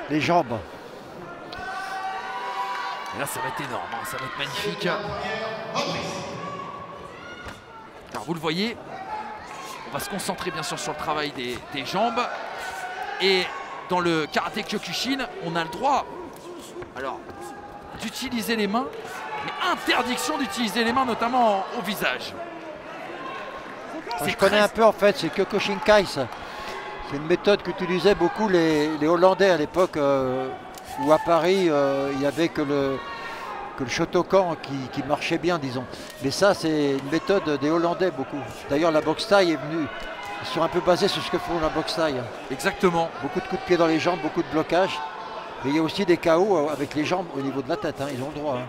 les jambes. Et là, ça va être énorme, hein, ça va être magnifique. Alors, vous le voyez, on va se concentrer bien sûr sur le travail des jambes. Et dans le karaté Kyokushin, on a le droit d'utiliser les mains, mais interdiction d'utiliser les mains, notamment au visage. Je connais un peu en fait, c'est Kyokushin Kai. C'est une méthode qu'utilisaient beaucoup les Hollandais à l'époque, où à Paris, il n'y avait que le Shotokan qui marchait bien, disons. Mais ça, c'est une méthode des Hollandais beaucoup. D'ailleurs, la boxe thaï est venue. Ils sont un peu basés sur ce que font la boxe thaï. Exactement. Beaucoup de coups de pied dans les jambes, beaucoup de blocages. Mais il y a aussi des KO avec les jambes au niveau de la tête, hein, ils ont le droit. Hein.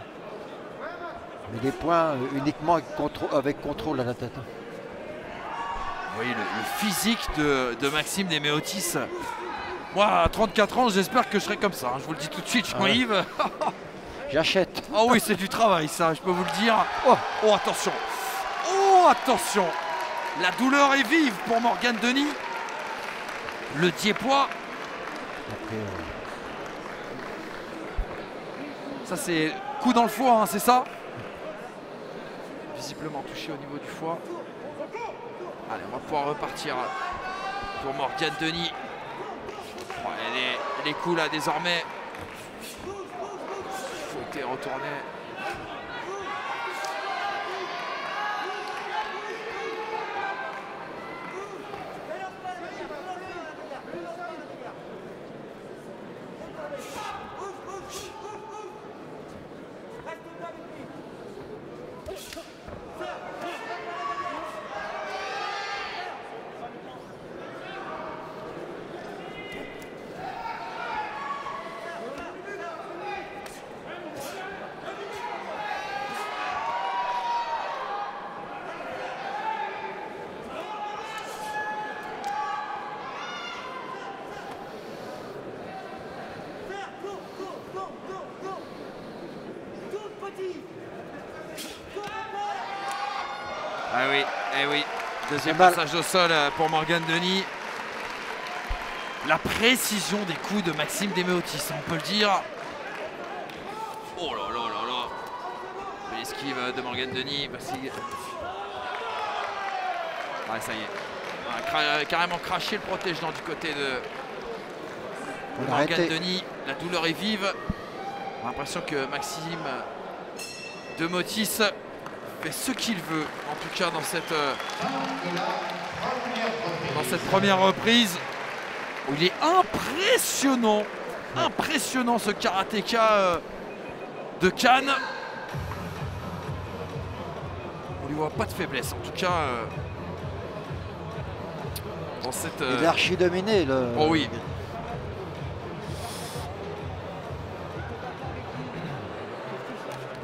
Mais des points uniquement avec contrôle à la tête. Hein. Vous voyez le physique de Maxime Demeotis. Moi, à 34 ans, j'espère que je serai comme ça. Hein. Je vous le dis tout de suite, Jean-Yves. J'achète. Oh oui, c'est du travail, ça, je peux vous le dire. Oh, oh, attention. Oh, attention. La douleur est vive pour Morgane Denis. Le Diepois. Ça, c'est coup dans le foie, hein, c'est ça? Visiblement touché au niveau du foie. Allez, on va pouvoir repartir pour Morgane Denis. Oh, les coups là, désormais. Faut retourner. Ah oui, eh oui. Deuxième passage au sol pour Morgane Denis. La précision des coups de Maxime Demeotis, on peut le dire. Oh là là là là. L'esquive de Morgane Denis. Ouais, ça y est. On a carrément craché le protège-dents du côté de Morgane Denis. La douleur est vive. On a l'impression que Maxime Demeotis fait ce qu'il veut, en tout cas dans cette première reprise, où il est impressionnant, impressionnant ce karatéka de Cannes. On lui voit pas de faiblesse, en tout cas dans cette. Il est archi dominé. Oh oui.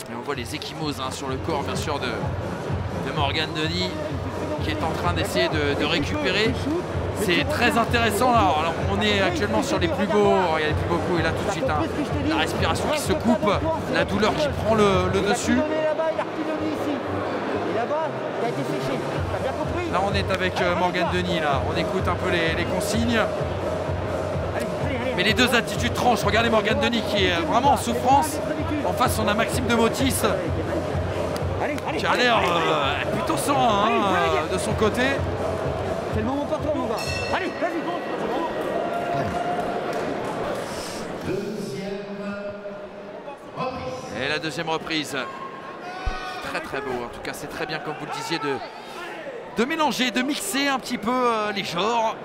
Et on voit les ecchymoses hein, sur le corps, bien sûr, de Morgane Denis, qui est en train d'essayer de récupérer. C'est très intéressant. Alors, on est actuellement sur les plus beaux. Il y a les plus beaux coups. Et là, tout de suite, hein, la respiration qui se coupe, la douleur qui prend le dessus. Là, on est avec Morgane Denis. Là. On écoute un peu les consignes. Mais les deux attitudes tranchent. Regardez Morgane Denis qui est vraiment en souffrance. En face, on a Maxime Demeotis qui a l'air plutôt serein hein, de son côté. C'est le moment pour toi, mon gars. Allez, vas-y. Et la deuxième reprise. Très très beau. En tout cas, c'est très bien, comme vous le disiez, de mélanger, de mixer un petit peu les genres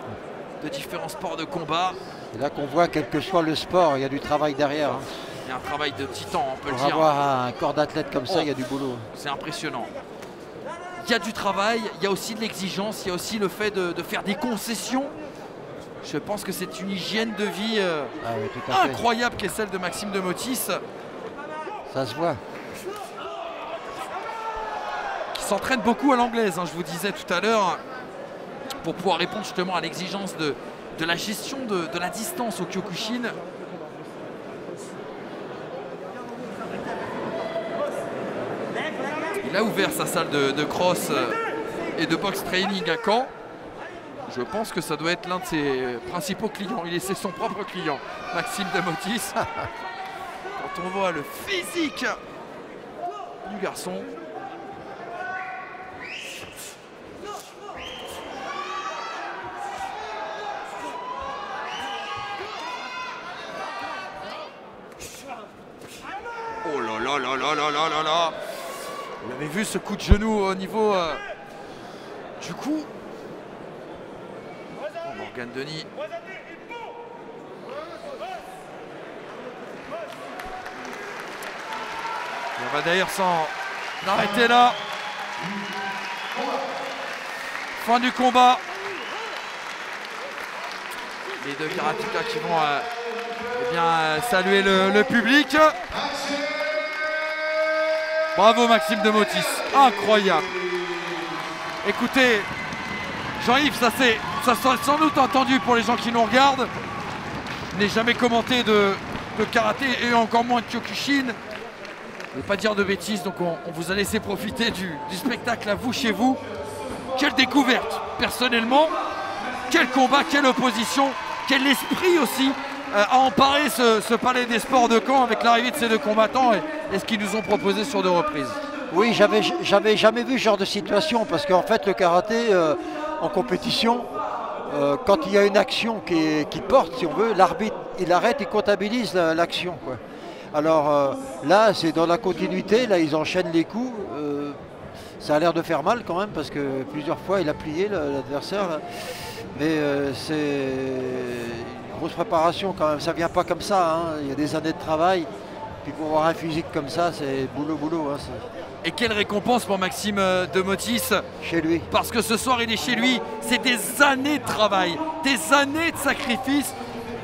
de différents sports de combat. C'est là qu'on voit, quel que soit le sport, il y a du travail derrière. Hein. Il y a un travail de titan, on peut le dire. Pour avoir un corps d'athlète comme ça, il y a du boulot. C'est impressionnant. Il y a du travail, il y a aussi de l'exigence, il y a aussi le fait de faire des concessions. Je pense que c'est une hygiène de vie incroyable qu'est celle de Maxime Demeotis. Ça se voit. Qui s'entraîne beaucoup à l'anglaise, hein, je vous disais tout à l'heure, pour pouvoir répondre justement à l'exigence de la gestion de la distance au Kyokushin. Il a ouvert sa salle de cross et de box training à Caen. Je pense que ça doit être l'un de ses principaux clients. Il est son propre client, Maxime Demotis. Quand on voit le physique du garçon. Oh là là là là là là là là. Vous avez vu ce coup de genou au niveau du cou. Morgan Denis. On va d'ailleurs s'en arrêter là. Fin du combat. Les deux karatékas qui vont eh bien, saluer le public. Bravo Maxime Demotis, incroyable. Écoutez, Jean-Yves, ça sera sans doute entendu pour les gens qui nous regardent. Je n'ai jamais commenté de karaté et encore moins de Kyokushin. Je ne vais pas dire de bêtises, donc on vous a laissé profiter du spectacle à vous, chez vous. Quelle découverte, personnellement. Quel combat, quelle opposition, quel esprit aussi à emparer ce palais des sports de Caen avec l'arrivée de ces deux combattants et ce qu'ils nous ont proposé sur 2 reprises. Oui, j'avais jamais vu ce genre de situation parce qu'en fait le karaté en compétition, quand il y a une action qui porte, si on veut, l'arbitre il arrête et comptabilise l'action. Alors là c'est dans la continuité, là ils enchaînent les coups. Ça a l'air de faire mal quand même parce que plusieurs fois il a plié l'adversaire. Mais c'est une grosse préparation quand même, ça vient pas comme ça, hein. Il y a des années de travail. Puis pour avoir un physique comme ça, c'est boulot. Hein, et quelle récompense pour Maxime Demotis. Chez lui. Parce que ce soir, il est chez lui. C'est des années de travail, des années de sacrifice,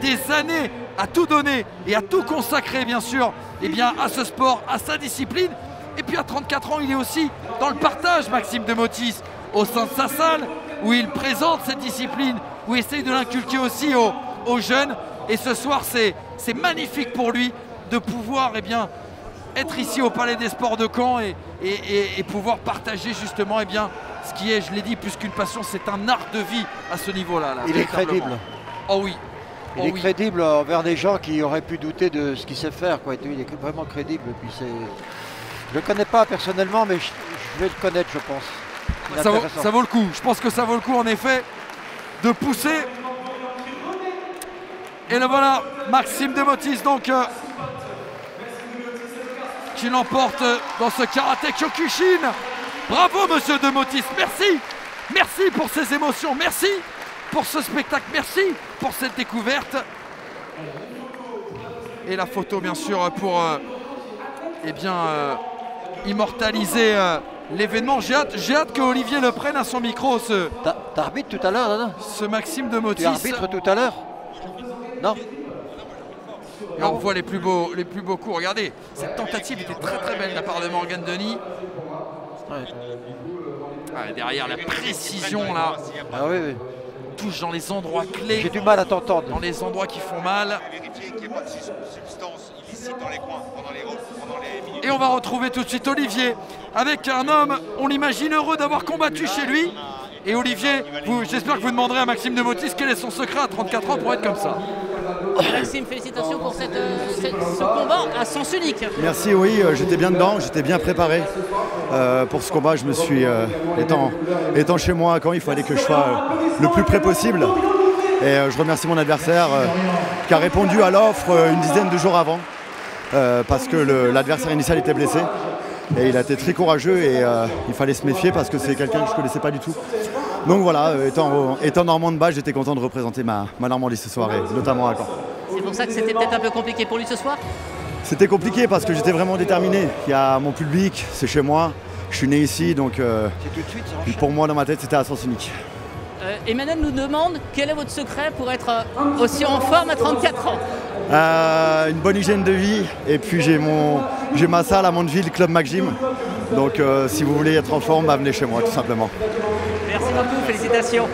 des années à tout donner et à tout consacrer, bien sûr, eh bien, à ce sport, à sa discipline. Et puis à 34 ans, il est aussi dans le partage, Maxime Demotis, au sein de sa salle, où il présente cette discipline, où il essaye de l'inculquer aussi aux jeunes. Et ce soir, c'est magnifique pour lui de pouvoir bien, être ici au Palais des Sports de Caen et pouvoir partager justement ce qui est, je l'ai dit, plus qu'une passion, c'est un art de vie à ce niveau-là. Il est crédible. Oh oui. Il est crédible envers des gens qui auraient pu douter de ce qu'il sait faire. Il est vraiment crédible. Et puis je ne le connais pas personnellement, mais je vais le connaître, je pense. Ça vaut le coup. Je pense que ça vaut le coup, en effet, de pousser. Et là voilà, Maxime Demotis, donc, qui l'emporte dans ce karaté Kyokushin. Bravo, monsieur Demotis. Merci. Merci pour ces émotions. Merci pour ce spectacle. Merci pour cette découverte. Et la photo, bien sûr, pour immortaliser l'événement. J'ai hâte que Olivier le prenne à son micro. T'arbitres tout à l'heure, là, ce Maxime Demotis. Tu arbitres tout à l'heure? Non. Et on voit les plus beaux coups. Regardez, cette tentative était très très belle de la part de Morgan Denis. Ouais, derrière la précision là. Ah oui. Touche dans les endroits clés. J'ai du mal à t'entendre. Dans les endroits qui font mal. Et on va retrouver tout de suite Olivier avec un homme, on l'imagine heureux d'avoir combattu chez lui. Et Olivier, j'espère que vous demanderez à Maxime Demotis quel est son secret à 34 ans pour être comme ça. Maxime, félicitations pour ce combat à sens unique. Merci, oui, j'étais bien dedans, j'étais bien préparé pour ce combat. Je me suis, étant chez moi à Caen, il fallait que je sois le plus près possible. Et je remercie mon adversaire qui a répondu à l'offre une dizaine de jours avant parce que l'adversaire initial était blessé. Et il a été très courageux et il fallait se méfier parce que c'est quelqu'un que je ne connaissais pas du tout. Donc voilà, étant normand de base, j'étais content de représenter ma Normandie ce soir et notamment à Caen. C'est pour ça que c'était peut-être un peu compliqué pour lui ce soir? C'était compliqué parce que j'étais vraiment déterminé. Il y a mon public, c'est chez moi, je suis né ici, donc tout de suite, pour moi dans ma tête c'était à sens unique. Emmanuel nous demande quel est votre secret pour être aussi en forme à 34 ans? Une bonne hygiène de vie et puis j'ai ma salle à Mondeville, Club McGym. Donc si vous voulez être en forme, venez chez moi tout simplement. Merci beaucoup, félicitations.